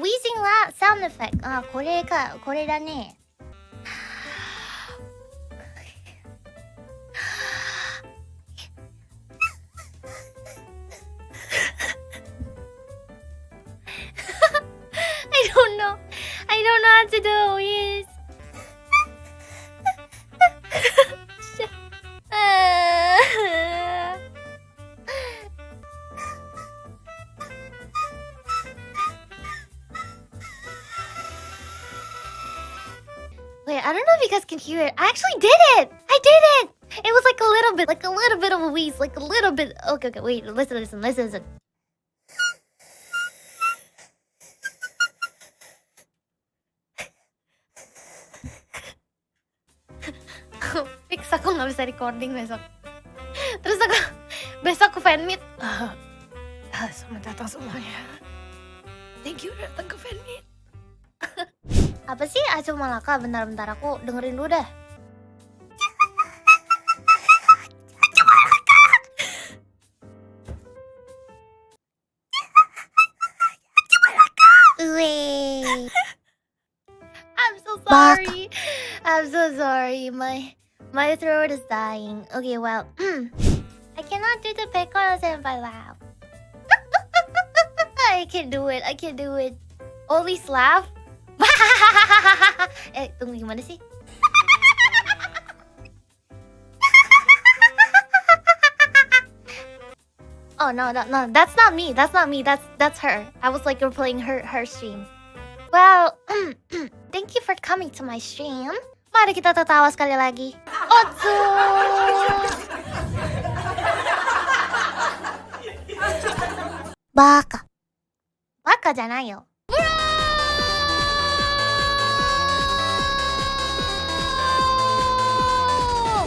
wheezing sound effect. あ、これか、これだね。I don't know how to do a wheeze. Wait, I don't know if you guys can hear it. I actually did it! I did it! It was like a little bit of a wheeze, like a little bit. Okay, wait, listen. Fix aku nggak bisa recording besok. Terus besok aku fan meet. Selamat datang semuanya. Thank you udah datang ke fan meet. Apa sih Acumalaka? Bentar aku dengerin dulu dah. I'm so sorry. My throat is dying. Okay, well, I cannot do the Pekora senpai laugh. I can't do it. Ollie's laugh. Tunggu, gimana sih? Oh no, that's not me. That's her. I was like replaying her stream. Well, thank you for coming to my stream. Mari kita tertawa sekali lagi. Otsu. Baka. Baka じゃないよ。